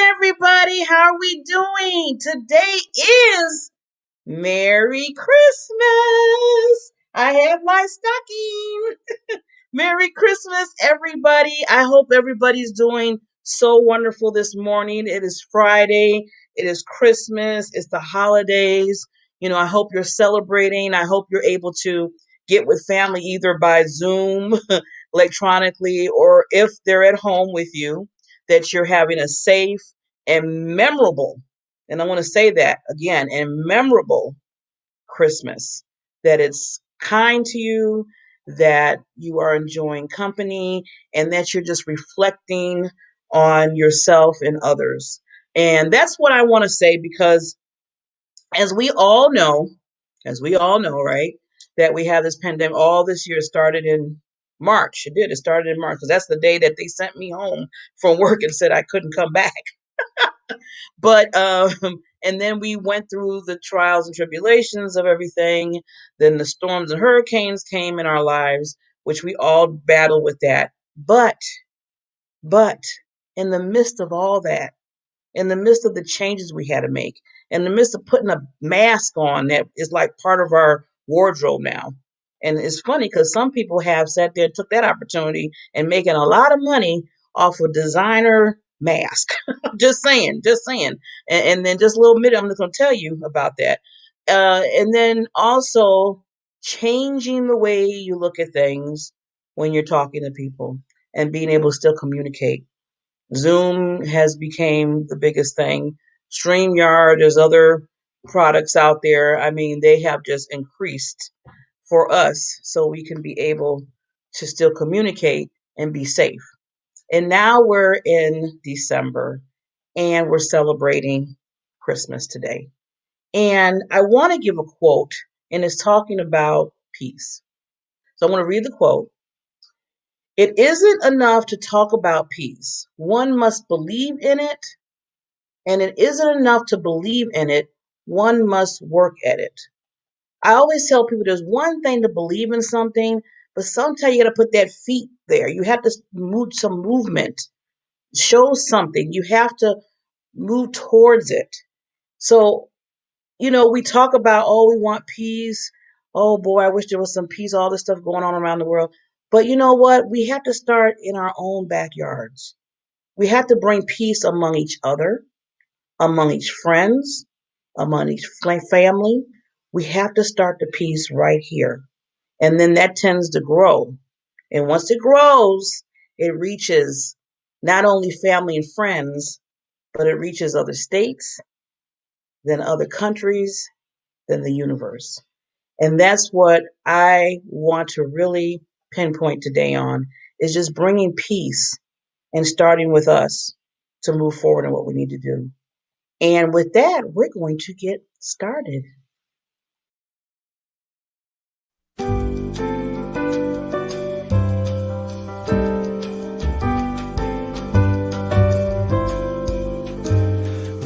everybody. How are we doing? Today is Merry Christmas. I have my stocking. Merry Christmas, everybody. I hope everybody's doing so wonderful this morning. It is Friday. It is Christmas. It's the holidays. I hope you're celebrating. I hope you're able to get with family either by Zoom, electronically, or if they're at home with you, that you're having a safe and memorable, and I want to say that again, and memorable Christmas, that it's kind to you, that you are enjoying company, and that you're just reflecting on yourself and others. And that's what I want to say because as we all know, right, that we have this pandemic, all this year started in March. It did. It started in March because that's the day that they sent me home from work and said I couldn't come back. But and then we went through the trials and tribulations of everything. Then the storms and hurricanes came in our lives, which we all battle with that. But in the midst of all that, in the midst of the changes we had to make, in the midst of putting a mask on that is like part of our wardrobe now. And it's funny because some people have sat there and took that opportunity and making a lot of money off of designer mask. just saying. And then just a little minute, I'm just going to tell you about that. And then also changing the way you look at things when you're talking to people and being able to still communicate. Zoom has become the biggest thing. StreamYard, there's other products out there. I mean, they have just increased for us so we can be able to still communicate and be safe. And now we're in December and we're celebrating Christmas today. And I want to give a quote, and it's talking about peace. So I want to read the quote. It isn't enough to talk about peace. One must believe in it, and it isn't enough to believe in it. One must work at it. I always tell people there's one thing to believe in something, but sometimes you got to put that feet there. You have to move some movement, show something. You have to move towards it. So, we talk about, oh, we want peace. Oh boy, I wish there was some peace, all this stuff going on around the world. But you know what? We have to start in our own backyards. We have to bring peace among each other, among each friends, among each family. We have to start the peace right here. And then that tends to grow. And once it grows, it reaches not only family and friends, but it reaches other states, then other countries, then the universe. And that's what I want to really pinpoint today on, is just bringing peace and starting with us to move forward in what we need to do. And with that, we're going to get started.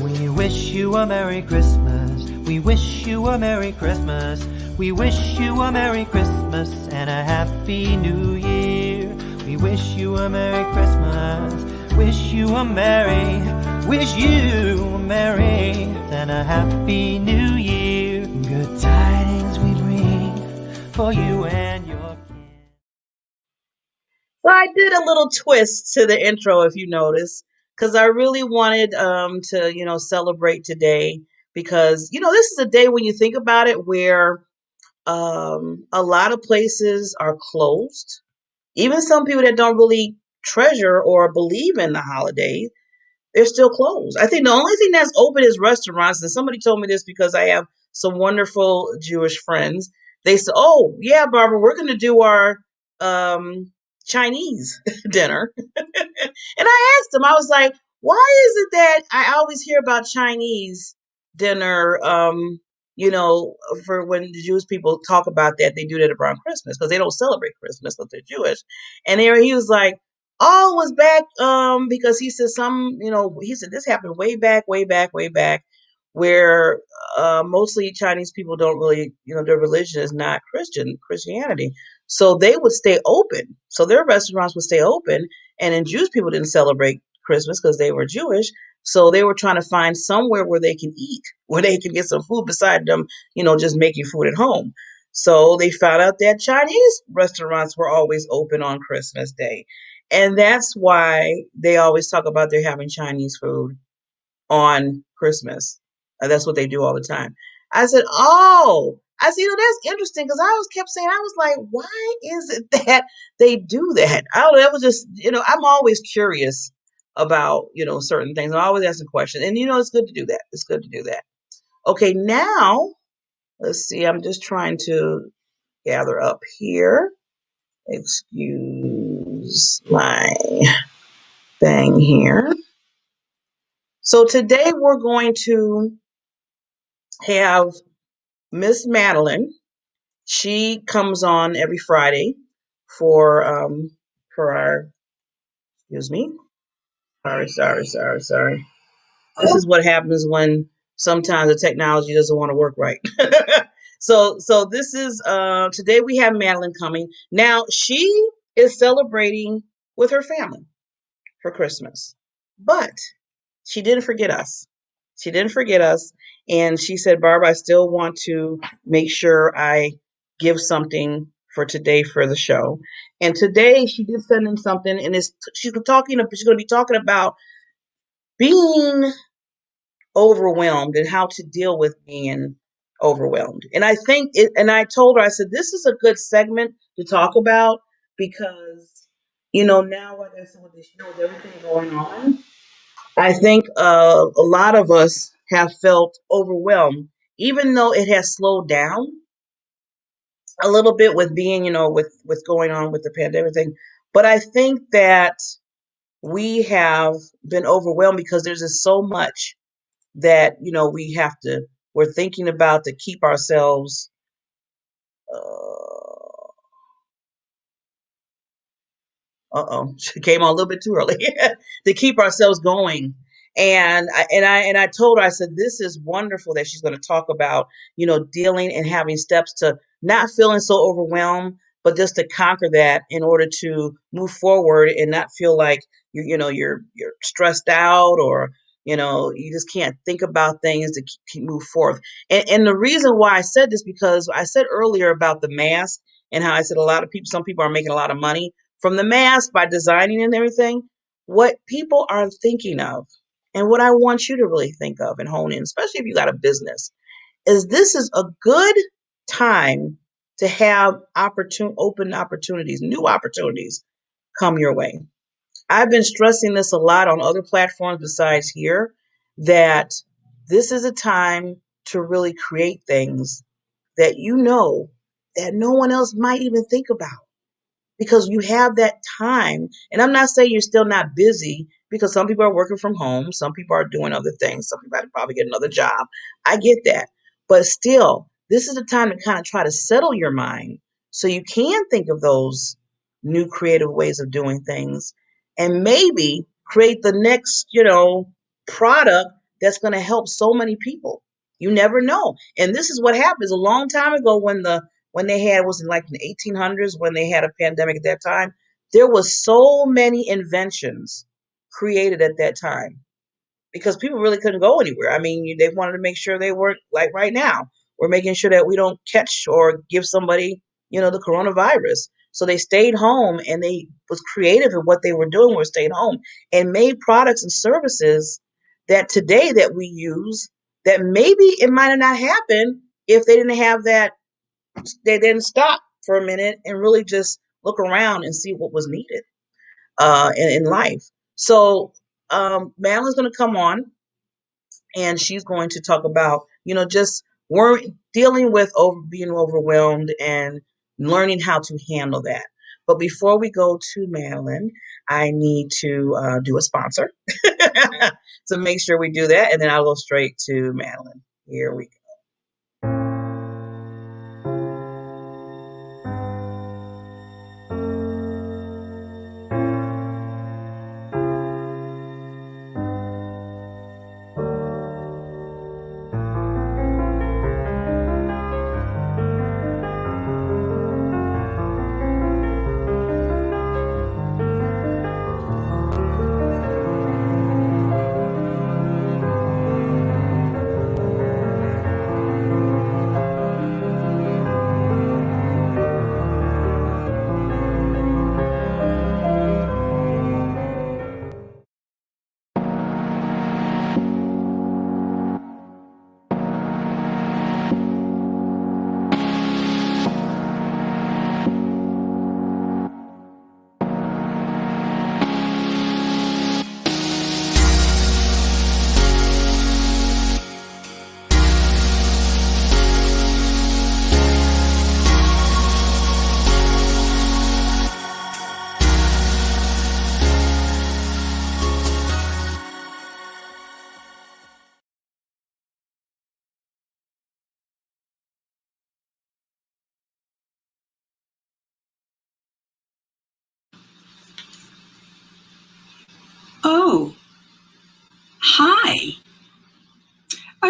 We wish you a Merry Christmas. We wish you a Merry Christmas. We wish you a Merry Christmas and a Happy New Year. We wish you a Merry Christmas. Wish you a Merry and a Happy New Year. Good tidings we bring for you and your kin. So I did a little twist to the intro, if you notice, because I really wanted to, celebrate today because, this is a day when you think about it where a lot of places are closed. Even some people that don't really treasure or believe in the holidays, they're still closed. I think the only thing that's open is restaurants. And somebody told me this because I have some wonderful Jewish friends. They said, "Oh, yeah, Barbara, we're going to do our Chinese dinner." And I asked them, I was like, why is it that I always hear about Chinese dinner, for when the Jewish people talk about that, they do that around Christmas because they don't celebrate Christmas if they're Jewish. And there he was like, oh, it was back, because he said he said this happened way back, where mostly Chinese people don't really, their religion is not Christianity. So they would stay open. So their restaurants would stay open, and then Jewish people didn't celebrate Christmas because they were Jewish. So they were trying to find somewhere where they can eat, where they can get some food beside them, just making food at home. So they found out that Chinese restaurants were always open on Christmas Day. And that's why they always talk about they're having Chinese food on Christmas. That's what they do all the time. I said, oh, I said, that's interesting because I always kept saying, I was like, why is it that they do that? I don't know. That was just, I'm always curious about, certain things. I'm always asking questions. And, it's good to do that. It's good to do that. Okay, now, let's see. I'm just trying to gather up here. Excuse my thing here. So today we're going to have Miss Madeline. She comes on every Friday for our, excuse me. Sorry. This is what happens when sometimes the technology doesn't want to work right. So this is today we have Madeline coming. Now she is celebrating with her family for Christmas. But she didn't forget us. She didn't forget us. And she said, Barbara, I still want to make sure I give something for today for the show. And today she did send in something, and she's going to be talking about being overwhelmed and how to deal with being overwhelmed. And I told her, I said, this is a good segment to talk about because, now, like I said, with the show, with everything going on, I think a lot of us have felt overwhelmed, even though it has slowed down a little bit with being, with going on with the pandemic thing. But I think that we have been overwhelmed because there's just so much that, we're thinking about to keep ourselves she came on a little bit too early to keep ourselves going. And I told her, I said, this is wonderful that she's going to talk about, dealing and having steps to not feeling so overwhelmed, but just to conquer that in order to move forward and not feel like you're stressed out or, you just can't think about things to keep move forth. And the reason why I said this, because I said earlier about the mask and how I said some people are making a lot of money from the mask by designing and everything. What people are thinking of and what I want you to really think of and hone in, especially if you got a business, is this is a good time to have open opportunities, new opportunities come your way. I've been stressing this a lot on other platforms besides here, that this is a time to really create things that that no one else might even think about because you have that time. And I'm not saying you're still not busy because some people are working from home. Some people are doing other things. Some people probably get another job. I get that. But still, this is the time to kind of try to settle your mind so you can think of those new creative ways of doing things and maybe create the next, product that's going to help so many people. You never know. And this is what happens a long time ago when they had, was in like the 1800s, when they had a pandemic at that time, there was so many inventions created at that time because people really couldn't go anywhere. I mean, they wanted to make sure they weren't like right now. We're making sure that we don't catch or give somebody, the coronavirus. So they stayed home and they was creative in what they were doing, were staying home and made products and services that today that we use that maybe it might have not happened if they didn't have that. They didn't stop for a minute and really just look around and see what was needed in life. So Madeline's going to come on and she's going to talk about, just dealing with being overwhelmed and learning how to handle that. But before we go to Madeline, I need to do a sponsor to make sure we do that. And then I'll go straight to Madeline. Here we go.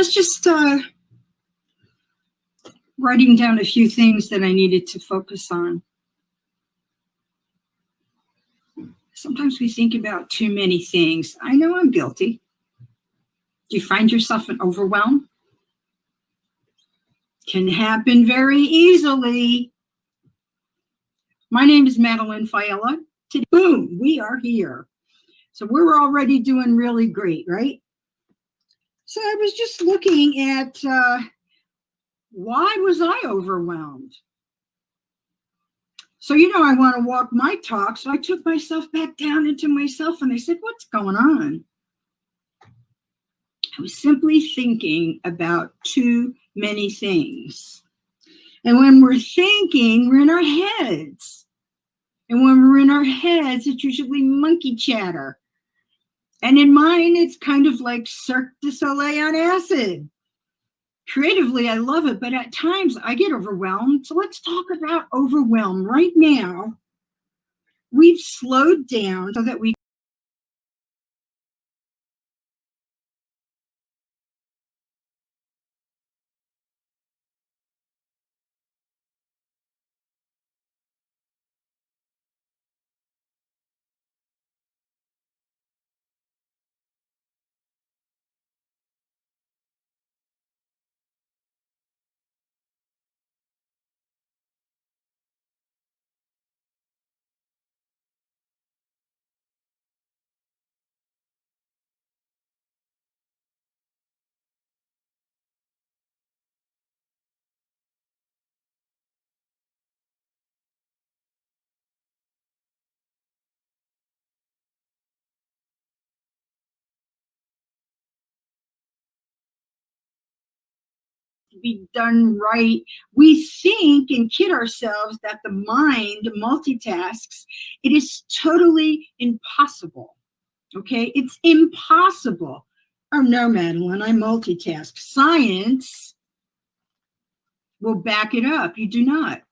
was just writing down a few things that I needed to focus on. Sometimes we think about too many things. I know I'm guilty. Do you find yourself in overwhelm? Can happen very easily. My name is Madeline Fiella. Today, boom, we are here. So we're already doing really great, right? So I was just looking at why was I overwhelmed? So, I want to walk my talk. So I took myself back down into myself and I said, what's going on? I was simply thinking about too many things. And when we're thinking, we're in our heads. And when we're in our heads, it's usually monkey chatter. And in mine, it's kind of like Cirque du Soleil on acid. Creatively, I love it, but at times I get overwhelmed. So let's talk about overwhelm. Right now, we've slowed down so that we be done right. We think and kid ourselves that the mind multitasks. It is totally impossible. Okay, it's impossible. Oh no, Madeline, I multitask. Science will back it up. You do not.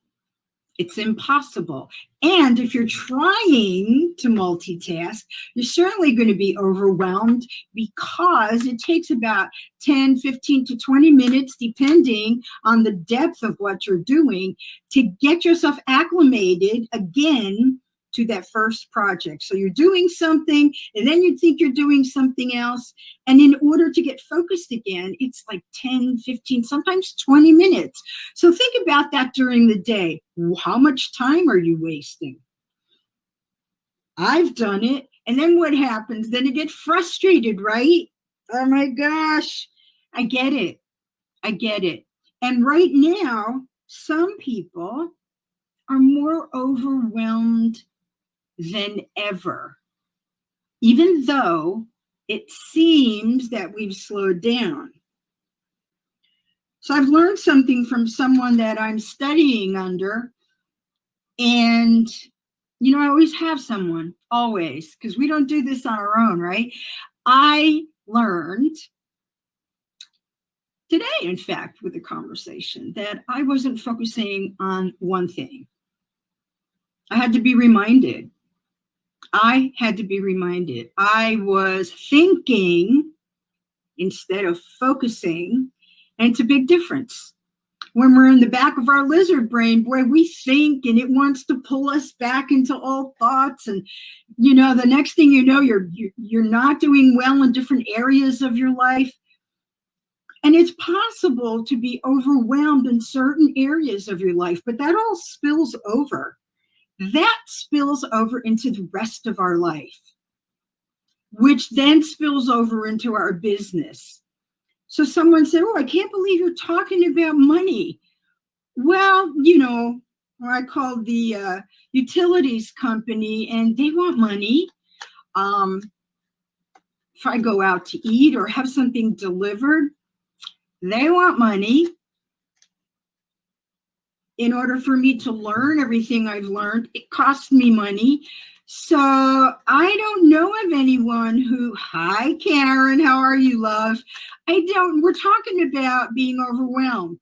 It's impossible. And if you're trying to multitask, you're certainly going to be overwhelmed because it takes about 10, 15 to 20 minutes, depending on the depth of what you're doing, to get yourself acclimated again to that first project. So you're doing something and then you think you're doing something else. And in order to get focused again, it's like 10, 15, sometimes 20 minutes. So think about that during the day. How much time are you wasting? I've done it. And then what happens? Then you get frustrated, right? Oh my gosh, I get it. I get it. And right now, some people are more overwhelmed than ever, even though it seems that we've slowed down. So I've learned something from someone that I'm studying under, and I always have someone, always, because we don't do this on our own, right? I learned today, in fact, with the conversation, that I wasn't focusing on one thing. I had to be reminded. I was thinking instead of focusing, and it's a big difference. When we're in the back of our lizard brain, boy, we think and it wants to pull us back into old thoughts. And, the next thing you know, you're not doing well in different areas of your life. And it's possible to be overwhelmed in certain areas of your life, but that all spills over. That spills over into the rest of our life, which then spills over into our business. So someone said, oh, I can't believe you're talking about money. Well, I called the utilities company and they want money. If I go out to eat or have something delivered, they want money. In order for me to learn everything I've learned, it costs me money. So I don't know of anyone who, hi, Karen, how are you, love? We're talking about being overwhelmed.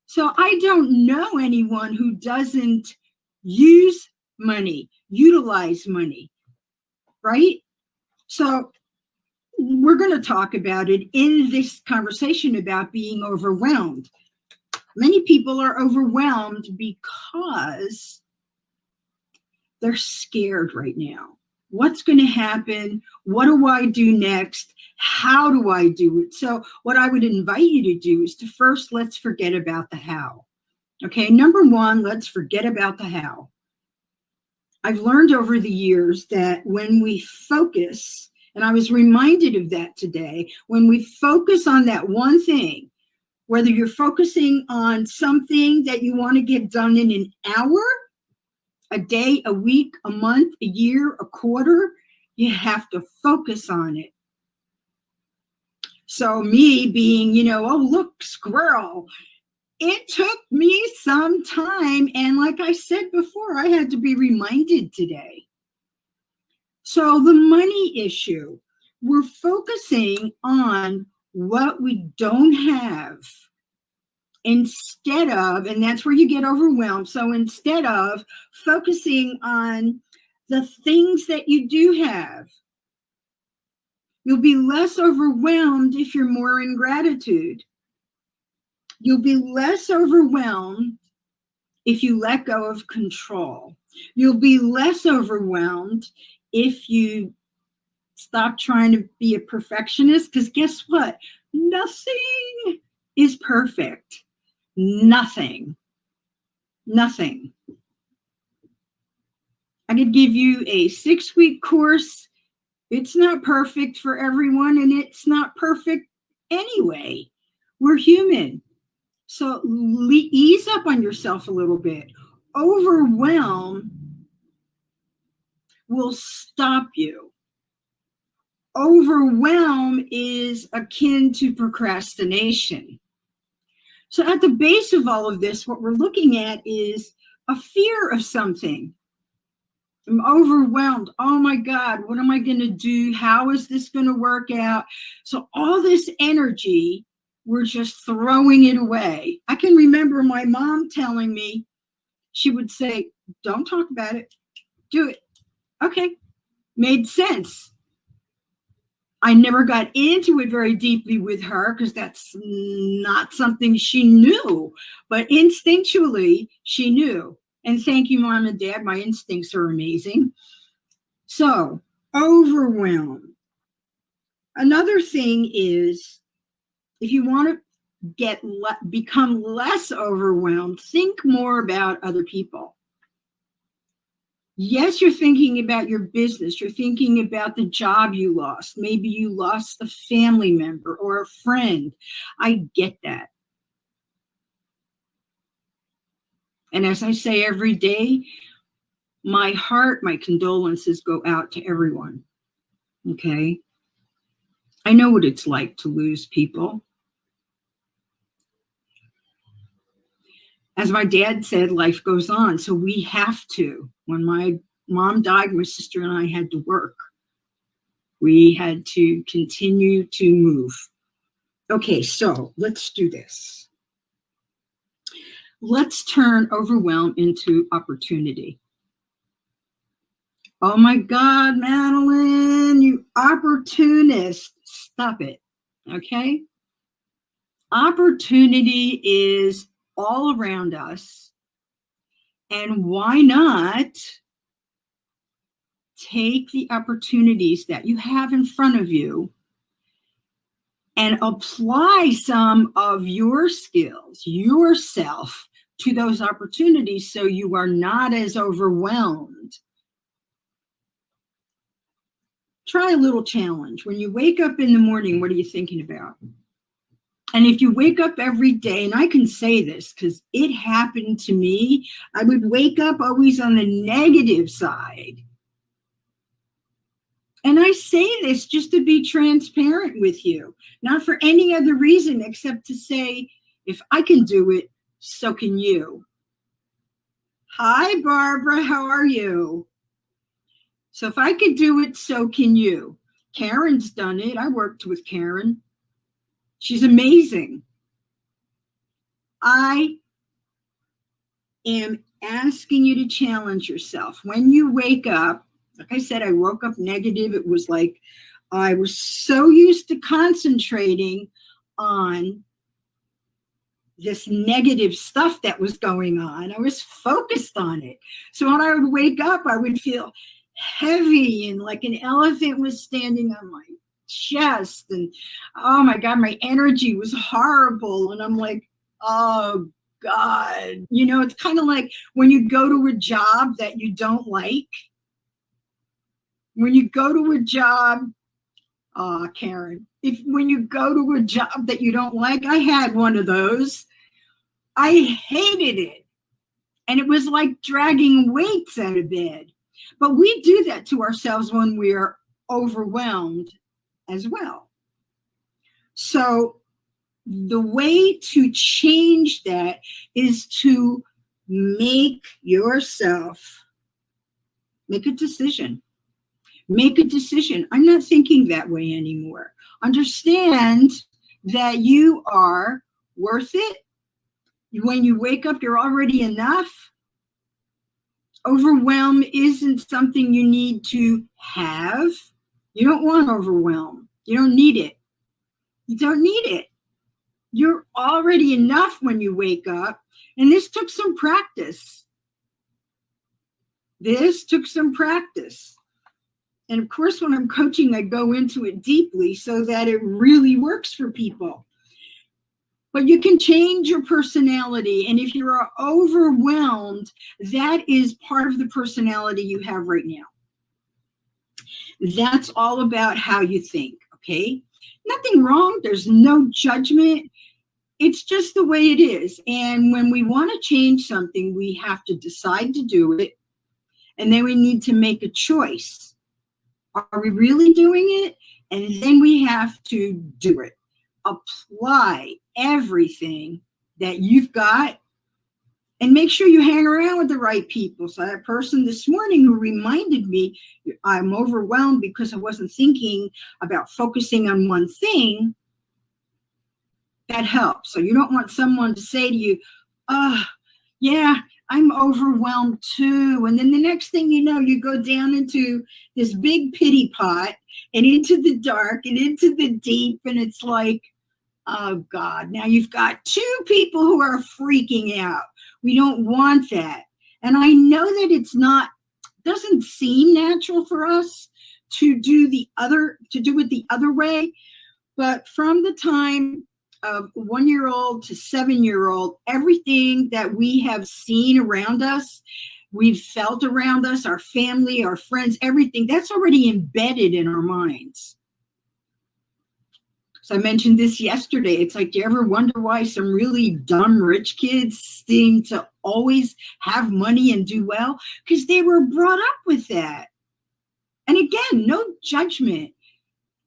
So I don't know anyone who doesn't use money, utilize money, right? So we're going to talk about it in this conversation about being overwhelmed. Many people are overwhelmed because they're scared right now. What's going to happen? What do I do next? How do I do it? So what I would invite you to do is to first, let's forget about the how. Okay, number one, let's forget about the how. I've learned over the years that when we focus, and I was reminded of that today, when we focus on that one thing, whether you're focusing on something that you want to get done in an hour, a day, a week, a month, a year, a quarter, you have to focus on it. So me being, oh, look, squirrel, it took me some time. And like I said before, I had to be reminded today. So the money issue, we're focusing on what we don't have instead of, and that's where you get overwhelmed. So instead of focusing on the things that you do have, you'll be less overwhelmed if you're more in gratitude. You'll be less overwhelmed if you let go of control. You'll be less overwhelmed if you stop trying to be a perfectionist, because guess what? Nothing is perfect. Nothing. Nothing. I could give you a 6-week course. It's not perfect for everyone, and it's not perfect anyway. We're human. So ease up on yourself a little bit. Overwhelm will stop you. Overwhelm is akin to procrastination. So at the base of all of this, what we're looking at is a fear of something. I'm overwhelmed. Oh my God, what am I going to do? How is this going to work out? So all this energy, we're just throwing it away. I can remember my mom telling me, she would say, don't talk about it. Do it. Okay. Made sense. I never got into it very deeply with her because that's not something she knew, but instinctually she knew. And thank you, Mom and Dad. My instincts are amazing. So, overwhelm. Another thing is, if you want to become less overwhelmed, think more about other people. Yes, you're thinking about your business. You're thinking about the job you lost. Maybe you lost a family member or a friend. I get that. And as I say every day, my heart, my condolences go out to everyone. Okay? I know what it's like to lose people. As my dad said, life goes on. So we have to. When my mom died, my sister and I had to work. We had to continue to move. Okay, so let's do this. Let's turn overwhelm into opportunity. Oh my God, Madeline, you opportunist. Stop it, okay? Opportunity is all around us. And why not take the opportunities that you have in front of you and apply some of your skills, yourself, to those opportunities so you are not as overwhelmed. Try a little challenge. When you wake up in the morning, what are you thinking about? And if you wake up every day, and I can say this because it happened to me, I would wake up always on the negative side. And I say this just to be transparent with you, not for any other reason except to say, if I can do it, so can you. Hi, Barbara, how are you? So if I could do it, so can you. Karen's done it. I worked with Karen. She's amazing. I am asking you to challenge yourself. When you wake up, like I said, I woke up negative. It was like I was so used to concentrating on this negative stuff that was going on. I was focused on it. So when I would wake up, I would feel heavy and like an elephant was standing on my chest. And oh my God, my energy was horrible. And I'm like, oh God. You know, it's kind of like when you go to a job that you don't like. When you go to a job, Karen, when you go to a job that you don't like, I had one of those. I hated it. And it was like dragging weights out of bed. But we do that to ourselves when we are overwhelmed as well. So the way to change that is to make yourself make a decision. Make a decision. I'm not thinking that way anymore. Understand that you are worth it. When you wake up, you're already enough. Overwhelm isn't something you need to have. You don't want overwhelm. You don't need it. You don't need it. You're already enough when you wake up. And this took some practice. This took some practice. And of course, when I'm coaching, I go into it deeply so that it really works for people. But you can change your personality. And if you're overwhelmed, that is part of the personality you have right now. That's all about how you think, okay? Nothing wrong. There's no judgment. It's just the way it is. And when we want to change something, we have to decide to do it. And then we need to make a choice. Are we really doing it? And then we have to do it. Apply everything that you've got and make sure you hang around with the right people. So that person this morning who reminded me I'm overwhelmed because I wasn't thinking about focusing on one thing, that helps. So you don't want someone to say to you, yeah, I'm overwhelmed too. And then the next thing you know, you go down into this big pity pot and into the dark and into the deep. And it's like, oh God, now you've got two people who are freaking out. We don't want that. And I know that doesn't seem natural for us to do it the other way. But from the time of 1-year-old to 7-year-old, everything that we have seen around us, we've felt around us, our family, our friends, everything, that's already embedded in our minds. So I mentioned this yesterday. It's like, do you ever wonder why some really dumb rich kids seem to always have money and do well? Because they were brought up with that. And again, no judgment.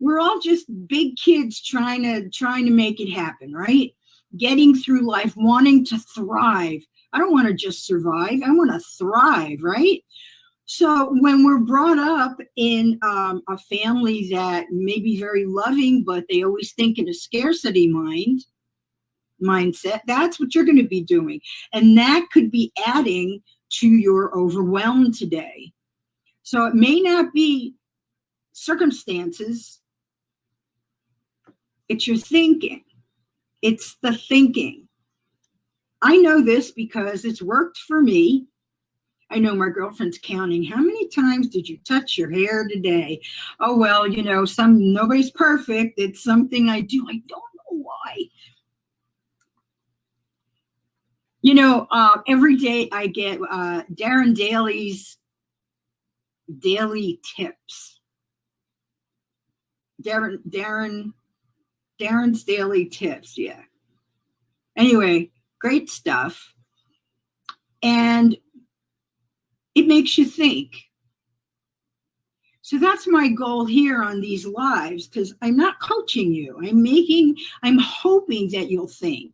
We're all just big kids trying to make it happen, right? Getting through life, wanting to thrive. I don't want to just survive. I want to thrive, right? So when we're brought up in a family that may be very loving, but they always think in a scarcity mindset, that's what you're going to be doing. And that could be adding to your overwhelm today. So it may not be circumstances. It's your thinking. It's the thinking. I know this because it's worked for me. I know my girlfriend's counting. How many times did you touch your hair today? Oh, well, nobody's perfect. It's something I do. I don't know why. Every day I get Darren Daly's daily tips. Darren's daily tips. Yeah. Anyway, great stuff. And it makes you think. So that's my goal here on these lives, because I'm not coaching you. I'm hoping that you'll think.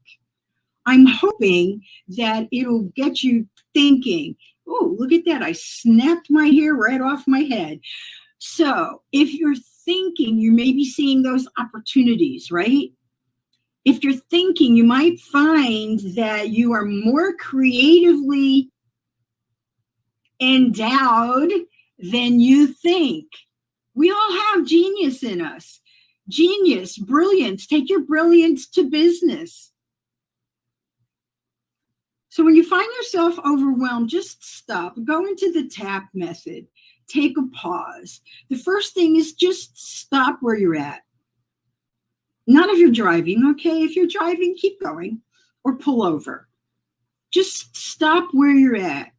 I'm hoping that it'll get you thinking. Oh, look at that. I snapped my hair right off my head. So if you're thinking, you may be seeing those opportunities, right? If you're thinking, you might find that you are more creatively endowed than you think. We all have genius in us. Genius, brilliance. Take your brilliance to business. So when you find yourself overwhelmed, just stop. Go into the tap method. Take a pause. The first thing is just stop where you're at. Not if you're driving, okay? If you're driving, keep going or pull over. Just stop where you're at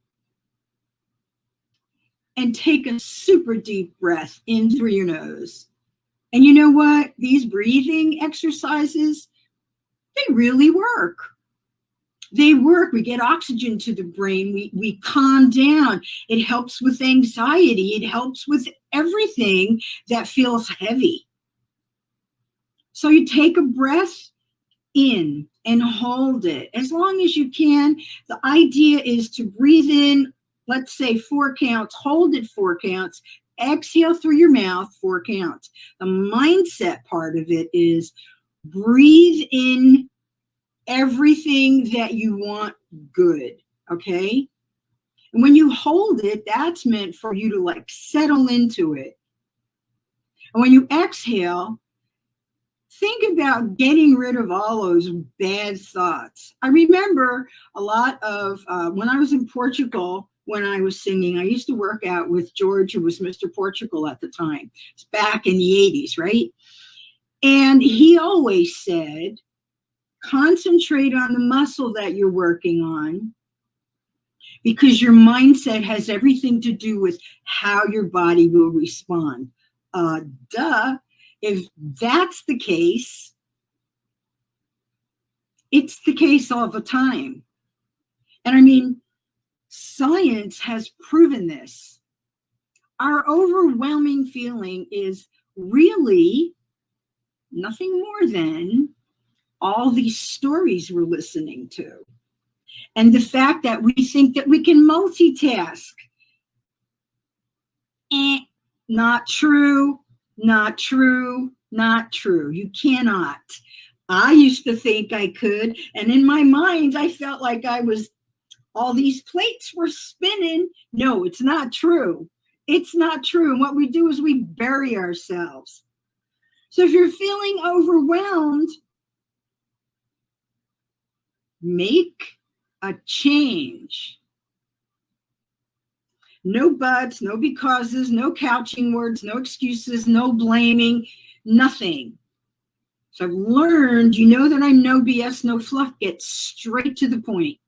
and take a super deep breath in through your nose. And you know what? These breathing exercises, they really work. They work. We get oxygen to the brain. We calm down. It helps with anxiety. It helps with everything that feels heavy. So you take a breath in and hold it as long as you can. The idea is to breathe in, let's say 4 counts, hold it 4 counts, exhale through your mouth 4 counts. The mindset part of it is breathe in everything that you want good, okay? And when you hold it, that's meant for you to like settle into it. And when you exhale, think about getting rid of all those bad thoughts. I remember a lot of when I was in Portugal, when I was singing, I used to work out with George, who was Mr. Portugal at the time. It's back in the 80s, right? And he always said, concentrate on the muscle that you're working on, because your mindset has everything to do with how your body will respond. Duh. If that's the case, it's the case all the time. And I mean, science has proven this. Our overwhelming feeling is really nothing more than all these stories we're listening to. And the fact that we think that we can multitask. Not true, not true, not true. You cannot. I used to think I could. And in my mind, I felt like all these plates were spinning. No, it's not true. It's not true. And what we do is we bury ourselves. So if you're feeling overwhelmed, make a change. No buts, no becauses, no couching words, no excuses, no blaming, nothing. So I've learned, you know that I'm no BS, no fluff, get straight to the point.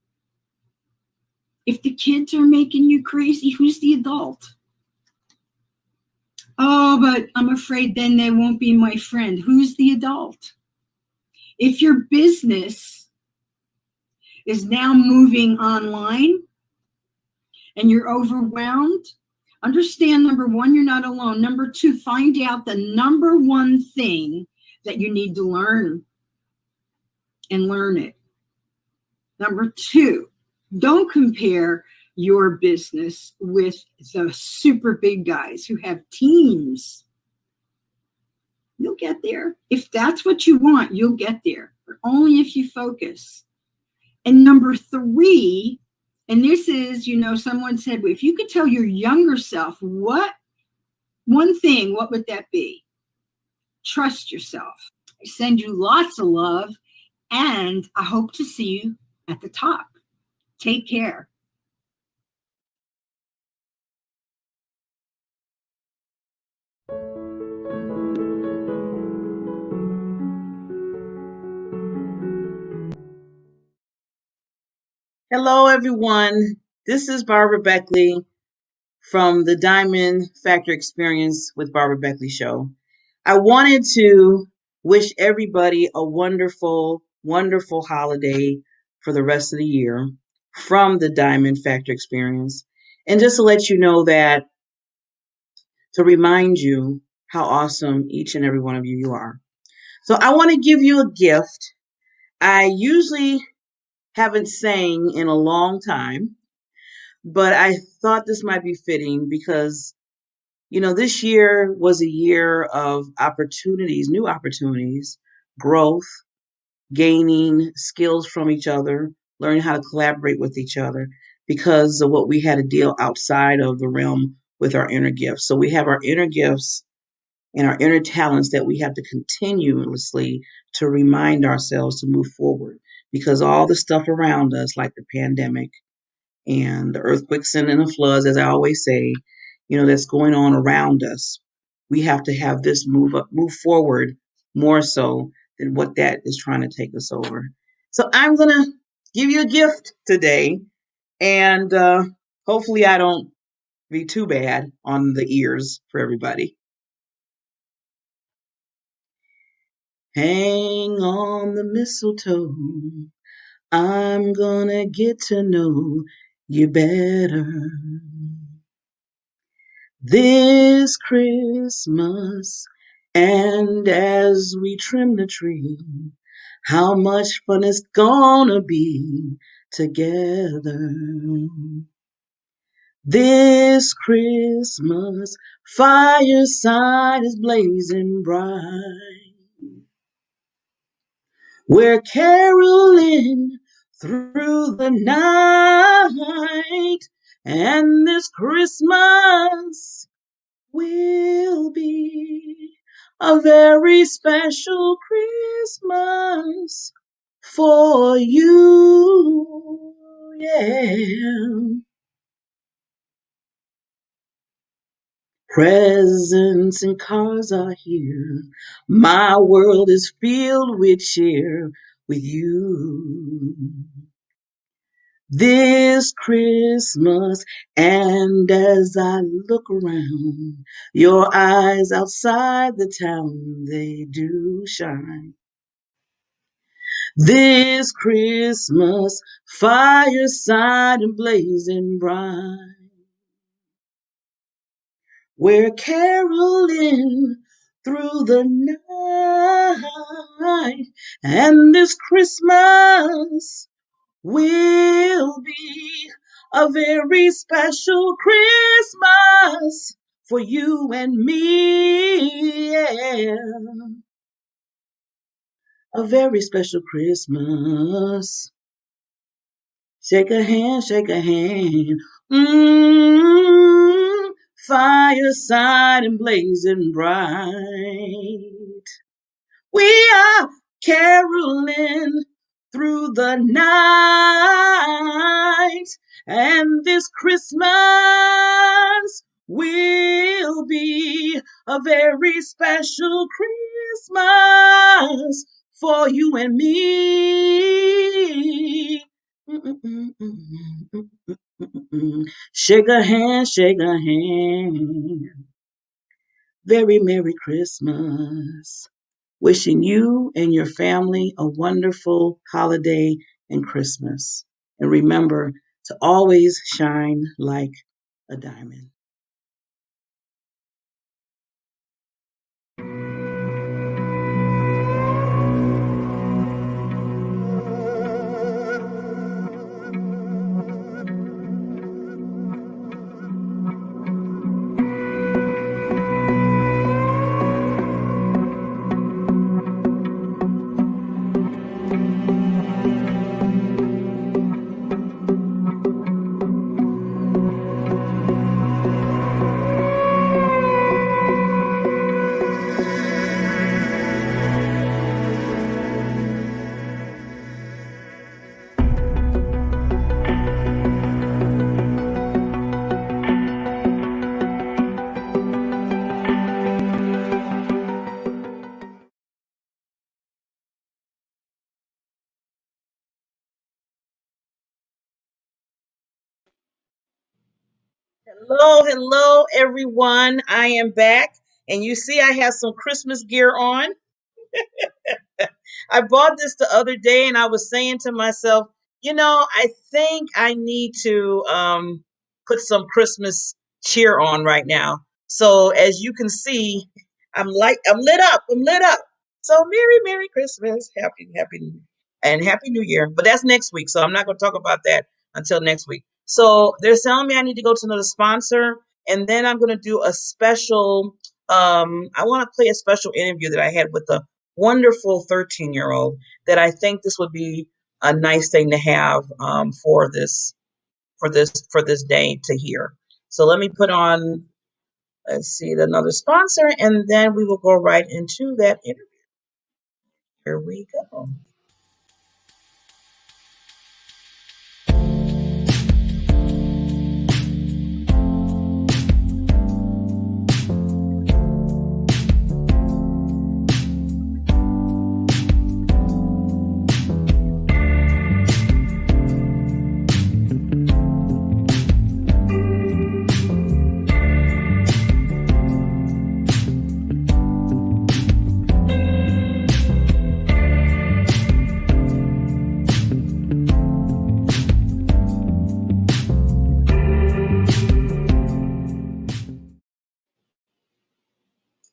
If the kids are making you crazy, who's the adult? Oh, but I'm afraid then they won't be my friend. Who's the adult? If your business is now moving online and you're overwhelmed, understand, number one, you're not alone. Number two, find out the number one thing that you need to learn and learn it. Number two, don't compare your business with the super big guys who have teams. You'll get there. If that's what you want, you'll get there, but only if you focus. And number three, and this is, someone said, if you could tell your younger self what one thing, what would that be? Trust yourself. I send you lots of love, and I hope to see you at the top. Take care. Hello, everyone. This is Barbara Beckley from the Diamond Factor Experience with Barbara Beckley show. I wanted to wish everybody a wonderful, wonderful holiday for the rest of the year from the Diamond Factor Experience. And just to let you know that, to remind you how awesome each and every one of you are. So I want to give you a gift. I usually haven't sang in a long time, but I thought this might be fitting because, this year was a year of opportunities, new opportunities, growth, gaining skills from each other, learning how to collaborate with each other because of what we had to deal outside of the realm with our inner gifts. So we have our inner gifts and our inner talents that we have to continuously to remind ourselves to move forward, because all the stuff around us, like the pandemic and the earthquakes and the floods, as I always say, that's going on around us. We have to have this move forward more so than what that is trying to take us over. So I'm gonna give you a gift today, and hopefully I don't be too bad on the ears for everybody. Hang on the mistletoe. I'm gonna get to know you better this Christmas. And as we trim the tree, how much fun it's gonna be together. This Christmas, fireside is blazing bright. We're caroling through the night, and this Christmas will be a very special Christmas for you. Yeah. Presents and cars are here. My world is filled with cheer with you. This Christmas, and as I look around, your eyes outside the town, they do shine. This Christmas, fireside and blazing bright. We're caroling through the night, and this Christmas will be a very special Christmas for you and me. Yeah. A very special Christmas. Shake a hand, shake a hand. Mm, fireside and blazing bright. We are caroling through the night, and this Christmas will be a very special Christmas for you and me. Shake a hand, shake a hand. Very Merry Christmas. Wishing you and your family a wonderful holiday and Christmas. And remember to always shine like a diamond. Hello, hello, everyone. I am back. And you see, I have some Christmas gear on. I bought this the other day and I was saying to myself, I think I need to put some Christmas cheer on right now. So as you can see, I'm lit up. I'm lit up. So Merry Christmas. Happy New Year. But that's next week. So I'm not gonna talk about that until next week. So they're telling me I need to go to another sponsor, and then I'm gonna do a special I want to play a special interview that I had with a wonderful 13-year-old that I think this would be a nice thing to have for this day to hear. So let me put on Let's see another sponsor, and then we will go right into that interview. Here we go.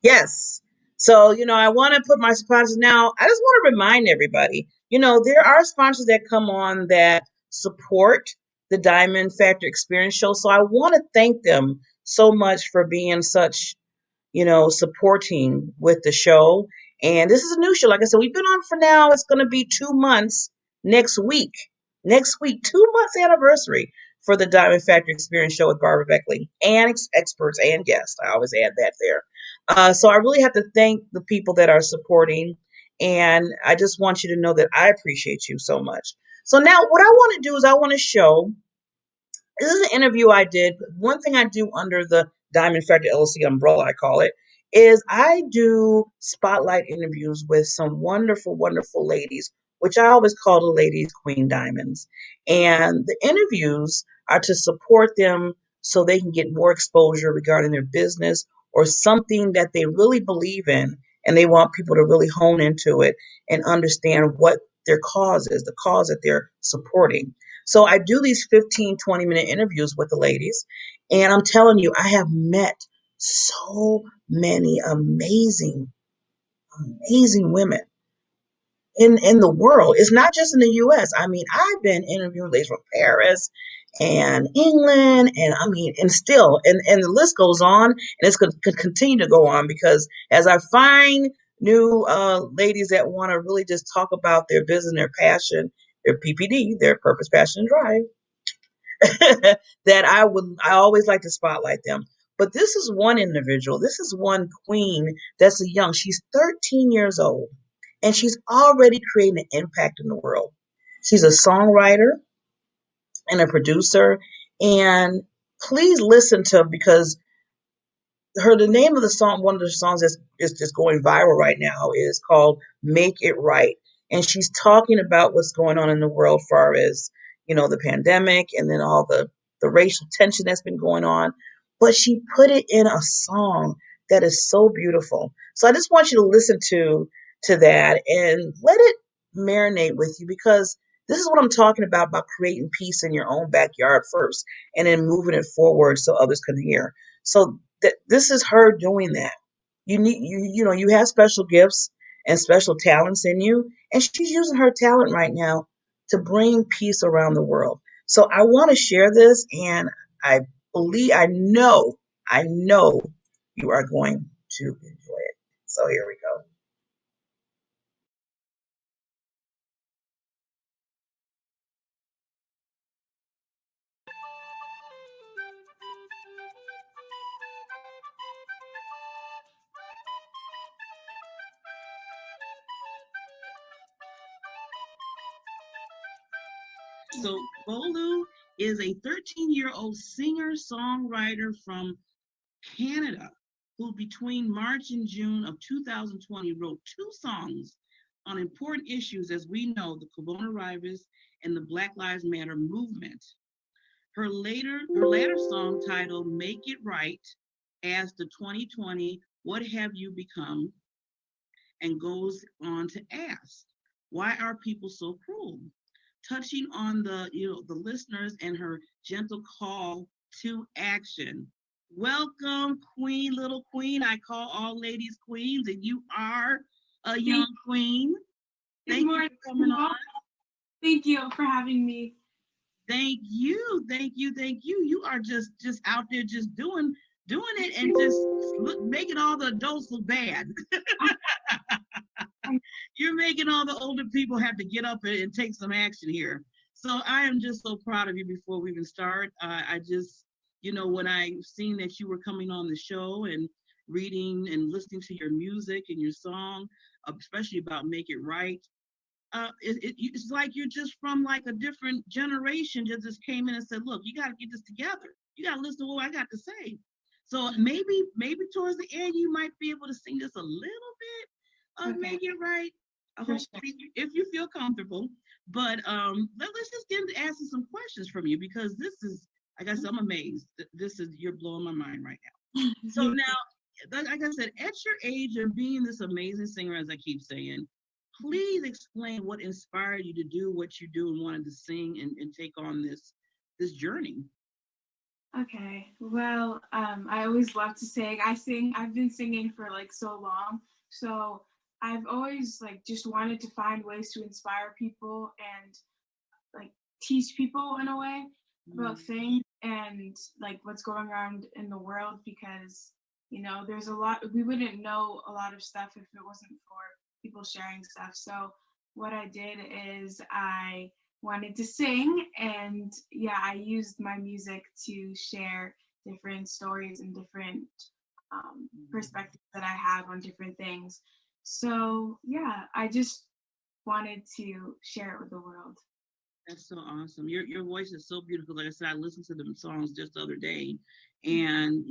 Yes. So, I want to put my sponsors now. I just want to remind everybody, there are sponsors that come on that support the Diamond Factor Experience Show. So I want to thank them so much for being such supporting with the show. And this is a new show. Like I said, we've been on for now. It's going to be 2 months next week. Next week, 2 months anniversary for the Diamond Factor Experience Show with Barbara Beckley and experts and guests. I always add that there. So I really have to thank the people that are supporting. And I just want you to know that I appreciate you so much. So now what I want to do is I want to show this is an interview I did. One thing I do under the Diamond Factor LLC umbrella, I call it, is I do spotlight interviews with some wonderful, wonderful ladies, which I always call the ladies Queen Diamonds. And the interviews are to support them so they can get more exposure regarding their business or something that they really believe in. And they want people to really hone into it and understand what their cause is, the cause that they're supporting. So I do these 15, 20-minute interviews with the ladies. And I'm telling you, I have met so many amazing, amazing women in the world. It's not just in the US. I mean, I've been interviewing ladies from Paris and England, and I mean, and still, and the list goes on, and it's going to continue to go on because as I find new ladies that want to really just talk about their business, their passion, their PPD, their purpose, passion, and drive, that I always like to spotlight them. But this is one individual, this is one queen that's she's 13 years old, and she's already creating an impact in the world. She's a songwriter and a producer, and please listen to because the name of the song, one of the songs that's is just going viral right now is called Make It Right. And she's talking about what's going on in the world far as, the pandemic and then all the racial tension that's been going on. But she put it in a song that is so beautiful. So I just want you to listen to that and let it marinate with you because this is what I'm talking about creating peace in your own backyard first and then moving it forward so others can hear. So this is her doing that. You have special gifts and special talents in you, and she's using her talent right now to bring peace around the world. So I want to share this, and I believe I know you are going to enjoy it. So here we go. So Bolu is a 13-year-old singer-songwriter from Canada who between March and June of 2020 wrote 2 songs on important issues as we know the coronavirus and the Black Lives Matter movement. Her latter song titled Make It Right as the 2020 What Have You Become and goes on to ask, why are people so cruel? Touching on the listeners and her gentle call to action. Welcome, Queen, little Queen. I call all ladies queens, and you are a young queen. Thank you for coming on. Thank you for having me. Thank you. You are just out there just doing it and just making all the adults look bad. You're making all the older people have to get up and take some action here. So I am just so proud of you before we even start. when I've seen that you were coming on the show and reading and listening to your music and your song, especially about Make It Right, it's like you're just from like a different generation just came in and said, look, you got to get this together. You got to listen to what I got to say. So maybe towards the end, you might be able to sing just a little bit of Okay, Make It Right. I for hope sure. if you feel comfortable. But let's just get into asking some questions from you because this is, like I said, I'm amazed. You're blowing my mind right now. So Thank you. now, like I said, at your age of being this amazing singer, as I keep saying, please explain what inspired you to do what you do and wanted to sing and take on this journey. Okay, well, I always love to sing. I've been singing for like so long. So I've always like just wanted to find ways to inspire people and like teach people in a way about Mm. things and like what's going around in the world because there's a lot we wouldn't know a lot of stuff if it wasn't for people sharing stuff. So what I did is I wanted to sing, and yeah, I used my music to share different stories and different perspectives that I have on different things. So yeah, I just wanted to share it with the world. That's so awesome. Your voice is so beautiful. Like I said, I listened to them songs just the other day, and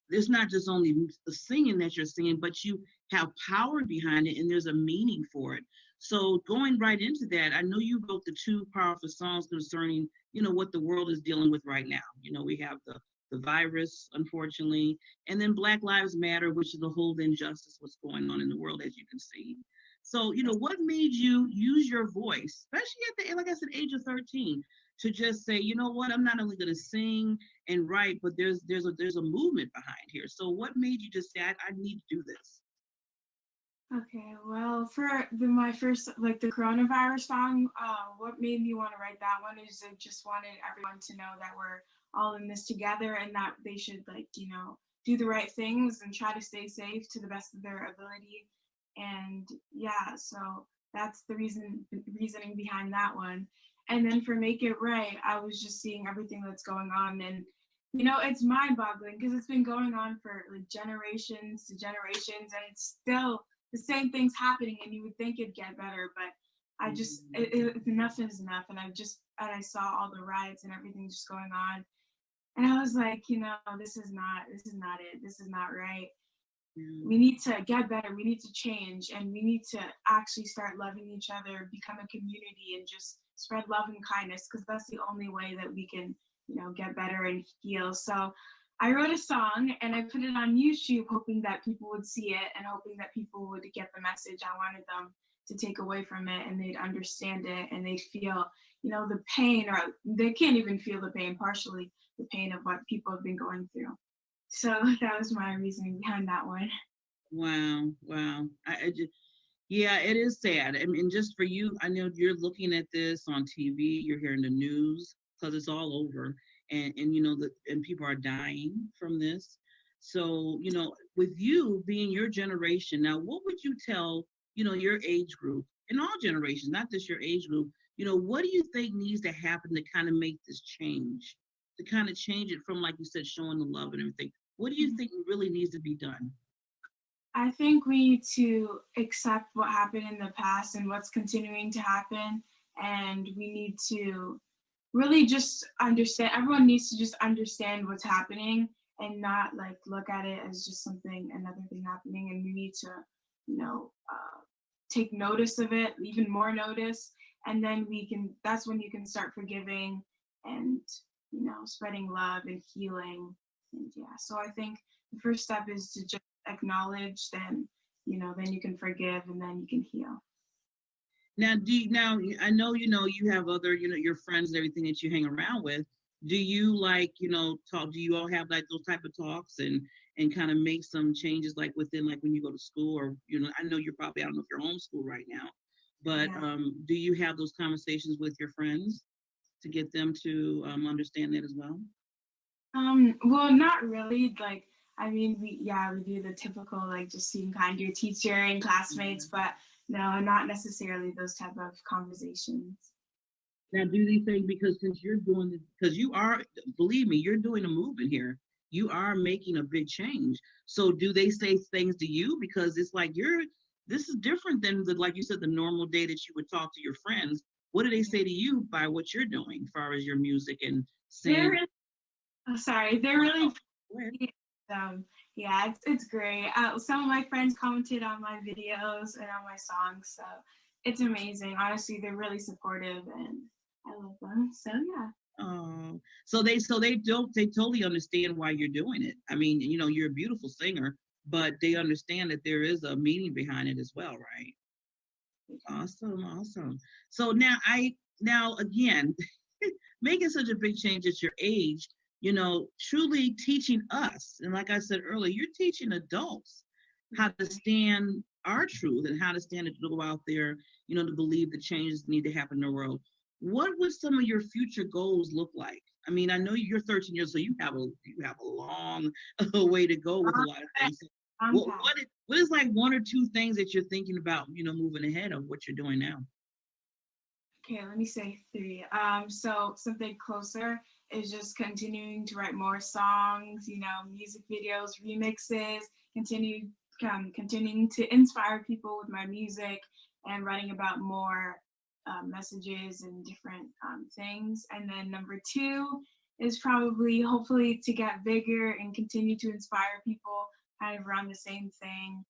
it's not just only the singing that you're singing, but you have power behind it, and there's a meaning for it. So going right into that, I know you wrote the two powerful songs concerning what the world is dealing with right now. We have the virus, unfortunately, and then Black Lives Matter, which is the whole injustice what's going on in the world, as you can see. So, what made you use your voice, especially at the, like I said, age of 13, to just say, you know what, I'm not only going to sing and write, but there's a movement behind here. So, what made you just say, I need to do this? Okay, well, for my first, like the coronavirus song, what made me want to write that one is I just wanted everyone to know that we're all in this together and that they should, like, do the right things and try to stay safe to the best of their ability. And yeah, so that's the reasoning behind that one. And then for Make It Right, I was just seeing everything that's going on, and it's mind-boggling because it's been going on for like generations to generations, and it's still the same thing's happening, and you would think it'd get better, but I just enough is enough. And I saw all the riots and everything just going on, and I was like, this is not it, this is not right. Yeah. We need to get better, we need to change, and we need to actually start loving each other, become a community, and just spread love and kindness, because that's the only way that we can get better and heal. So I wrote a song and I put it on YouTube, hoping that people would see it and hoping that people would get the message I wanted them to take away from it, and they'd understand it and they'd feel the pain, or they can't even feel the pain, partially the pain of what people have been going through. So that was my reasoning behind that one. Wow, wow. Yeah, it is sad. I mean, just for you, I know you're looking at this on TV, you're hearing the news because it's all over, and and people are dying from this. So, with you being your generation now, what would you tell, your age group and all generations, not just your age group, what do you think needs to happen to kind of make this change, to kind of change it from, like you said, showing the love and everything? What do you think really needs to be done? I think we need to accept what happened in the past and what's continuing to happen. And we need to really just understand, everyone needs to just understand what's happening and not like look at it as just another thing happening. And we need to, take notice of it, even more notice. And then that's when you can start forgiving and, spreading love and healing. And yeah, so I think the first step is to just acknowledge, then you can forgive, and then you can heal. Now I know you have other your friends and everything that you hang around with. Do you like talk? Do you all have like those type of talks and kind of make some changes like within like when you go to school or I know you're probably I don't know if you're homeschooled right now, but Yeah. do you have those conversations with your friends to get them to understand that as well? Well, not really. Like, I mean, we do the typical like just being kind to your teacher and classmates, Mhm. but no, not necessarily those type of conversations. Now, do they think because since you're doing it, because you are, believe me, you're doing a movement here. You are making a big change. So, do they say things to you because it's like you're? This is different than the like you said the normal day that you would talk to your friends. What do they say to you by what you're doing, as far as your music and They're saying? really, oh, sorry, they're Oh really no, go ahead. yeah, it's great. Some of my friends commented on my videos and on my songs, so it's amazing. Honestly, they're really supportive, and I love them. So yeah. Oh, so they totally understand why you're doing it. I mean, you're a beautiful singer, but they understand that there is a meaning behind it as well, right? Awesome, awesome. So now again, making such a big change at your age, truly teaching us, and like I said earlier, you're teaching adults how to stand our truth and how to stand to go out there, to believe the changes need to happen in the world. What would some of your future goals look like? I mean, I know you're 13 years, so you have a long way to go with a lot of things. I'm What is like one or two things that you're thinking about, moving ahead of what you're doing now? Okay, let me say three. So something closer is just continuing to write more songs, music videos, remixes, continue continuing to inspire people with my music and writing about more messages and different things. And then number two is probably hopefully to get bigger and continue to inspire people kind of around the same thing.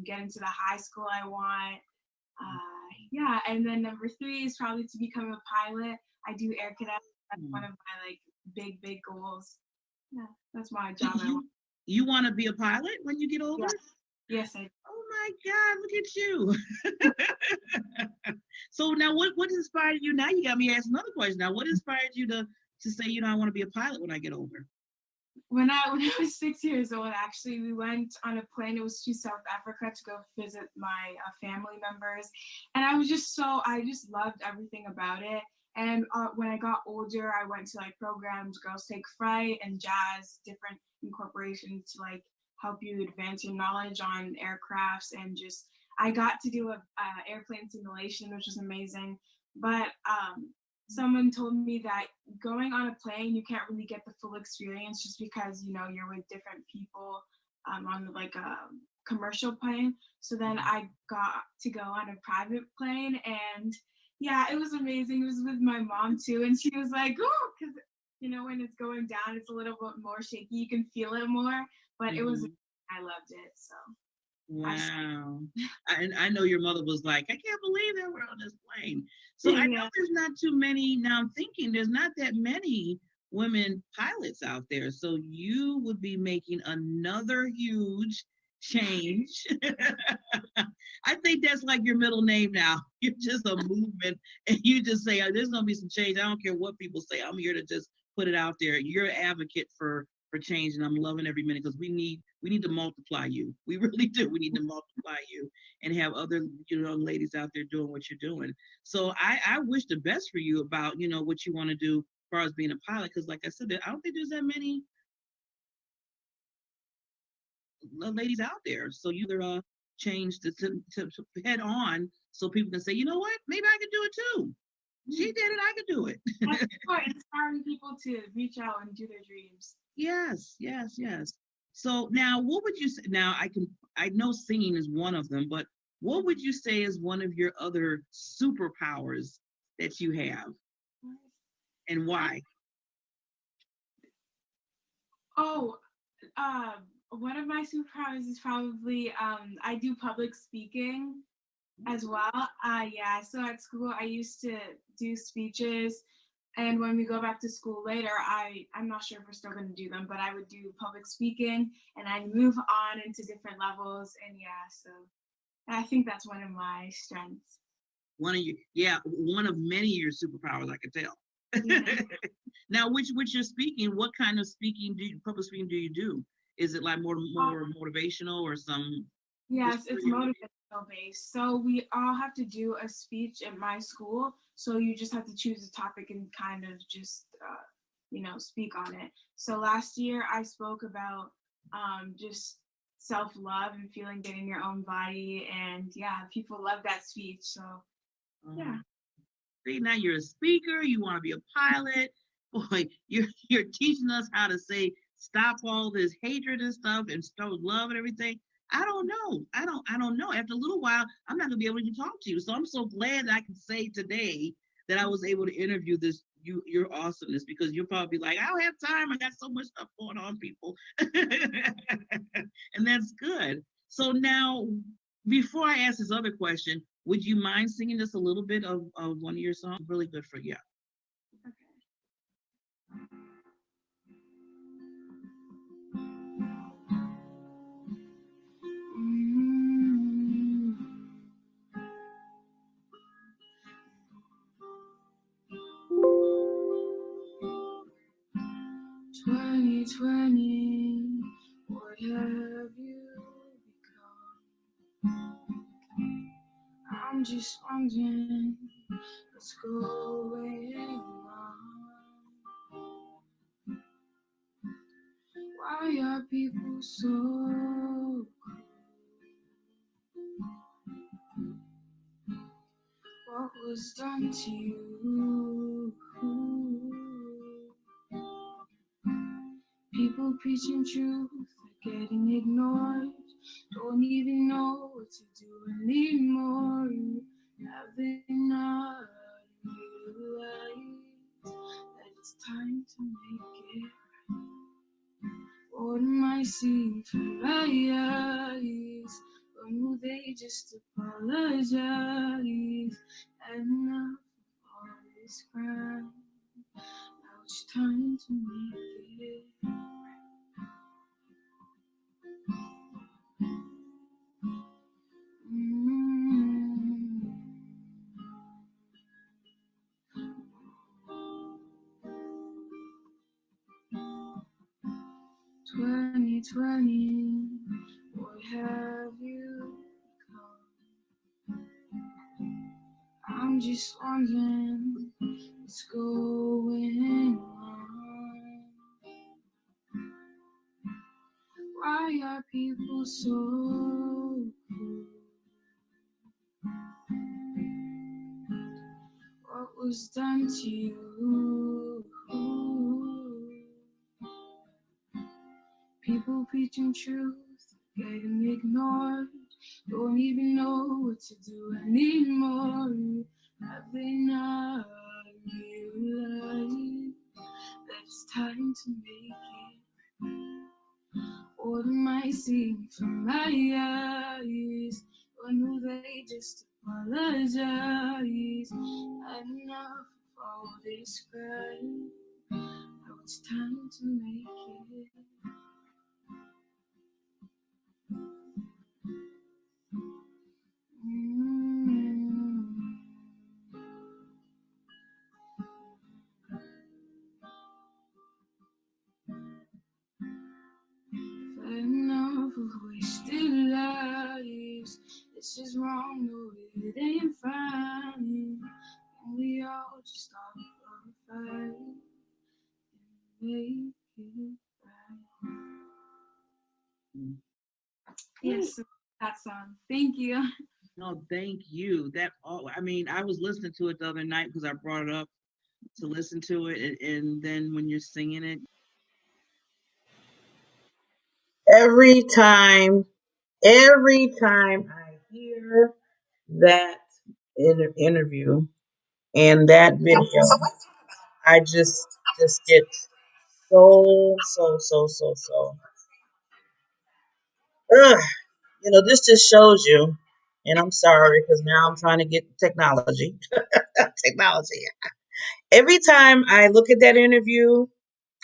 Get into the high school I want. Yeah, and then number three is probably to become a pilot. I do air cadet. That's one Hmm. of my like big goals. Yeah, that's my You job. I want. you, you want to be a pilot when you get older? Yeah, yes, I. Oh my God, look at you. So now what inspired you? Now you got me asking another question. Now, what inspired you to say, I want to be a pilot when I get older? When I was 6 years old, actually, we went on a plane. It was to South Africa to go visit my family members, and I just loved everything about it. And when I got older, I went to like programs, Girls Take Fright, and jazz, different incorporations to like help you advance your knowledge on aircrafts, and just I got to do a airplane simulation, which was amazing. But someone told me that going on a plane, you can't really get the full experience just because you're with different people on like a commercial plane. So then I got to go on a private plane, and yeah, it was amazing. It was with my mom too, and she was like, "Oh," because when it's going down, it's a little bit more shaky. You can feel it more, but it was. Hmm. I loved it. So I. Wow. I know your mother was like, I can't believe that we're on this plane. So I know Yeah. there's not too many. Now I'm thinking there's not that many women pilots out there. So you would be making another huge change. I think that's like your middle name now. You're just a movement and you just say, oh, there's going to be some change. I don't care what people say. I'm here to just put it out there. You're an advocate for change, and I'm loving every minute because we need to multiply you. We really do. We need to multiply you and have other young ladies out there doing what you're doing. So I wish the best for you about what you want to do as far as being a pilot because like I said, I don't think there's that many ladies out there. So you change to head on so people can say, you know what, maybe I can do it too. She did it, I could do it. That's for inspiring people to reach out and do their dreams. Yes, yes, yes. So now, what would you say? Now, I know singing is one of them, but what would you say is one of your other superpowers that you have, and Um, why? oh, one of my superpowers is probably I do public speaking as well. Yeah. So at school, I used to do speeches, and when we go back to school later, I'm not sure if we're still going to do them, but I would do public speaking, and I'd move on into different levels, and yeah. So I think that's one of my strengths. One of you, yeah, one of many of your superpowers, I could tell. Yeah. Now, which you're speaking, what kind of public speaking do you do? Is it like more motivational or some? Which Yes, it's motivational based. So we all have to do a speech at my school. So you just have to choose a topic and kind of just, speak on it. So last year I spoke about just self love and feeling good in your own body. And yeah, people love that speech. So um, yeah. See, now you're a speaker. You want to be a pilot. Boy, you're teaching us how to say stop all this hatred and stuff and start love and everything. I don't know. I don't know. After a little while, I'm not gonna be able to talk to you. So I'm so glad that I can say today that I was able to interview your awesomeness, because you'll probably be like, I don't have time. I got so much stuff going on, people. And that's good. So now, before I ask this other question, would you mind singing just a little bit of one of your songs? Really good for you. Mm. 2020, what have you become? I'm just wondering what's going on. Why are people so cruel? What was done to you? People preaching truth are getting ignored. Don't even know what to do anymore. Have they not realized that it's time to make it right? What am I seeing from my eyes? When will they just apologize? Enough of all this crime. Now it's time to make it right. 2020, what have you become? I'm just wondering what's going on. Why are people so cruel? What was done to you? People preaching truth, getting ignored. Don't even know what to do anymore. Have they not realized that it's time to make it? What am I seeing from my eyes? When will they just apologize? Enough of all this crime. Now it's time to make it. Enough of wasted lives. This is wrong, no, it ain't fine. And we all just stop for a fight and make it right. Yes, that song. Thank you. No, thank you. That all. I mean, I was listening to it the other night because I brought it up to listen to it, and then when you're singing it, every time, every time I hear that interview and that video, I just get so. Ugh. This just shows you, and I'm sorry because now I'm trying to get technology. Technology. Every time I look at that interview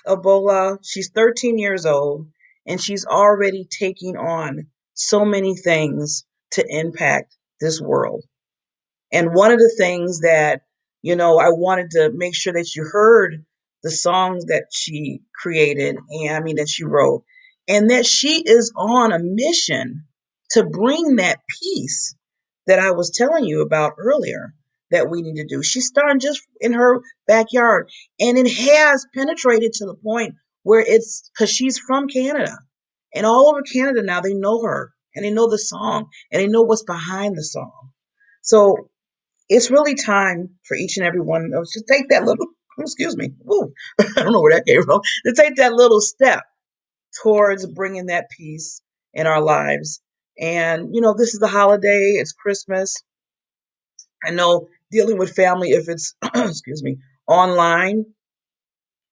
of Bola, she's 13 years old, and she's already taking on so many things to impact this world. And one of the things that, I wanted to make sure that you heard the songs that she created, and I mean, that she wrote, and that she is on a mission to bring that peace that I was telling you about earlier that we need to do. She's starting just in her backyard, and it has penetrated to the point where it's because she's from Canada. And all over Canada now, they know her and they know the song and they know what's behind the song. So it's really time for each and every one of us to take that little, excuse me, ooh, I don't know where that came from, to take that little step towards bringing that peace in our lives. And, this is the holiday, it's Christmas. I know dealing with family, if it's, excuse me, online,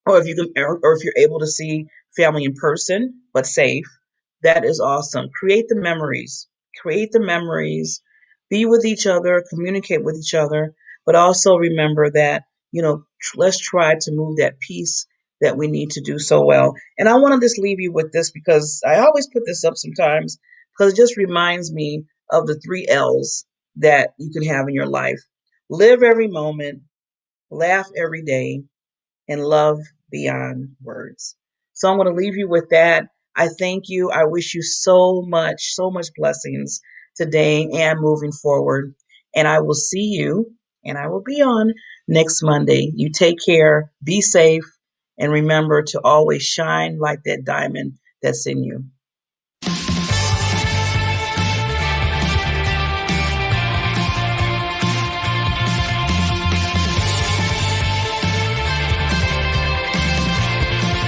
or if you can, or if you're able to see family in person, but safe, that is awesome. Create the memories. Create the memories. Be with each other. Communicate with each other. But also remember that let's try to move that piece that we need to do so well. And I want to just leave you with this because I always put this up sometimes because it just reminds me of the 3 L's that you can have in your life. Live every moment. Laugh every day and love beyond words. So I'm going to leave you with that. I thank you. I wish you so much blessings today and moving forward. And I will see you and I will be on next Monday. You take care, be safe, and remember to always shine like that diamond that's in you.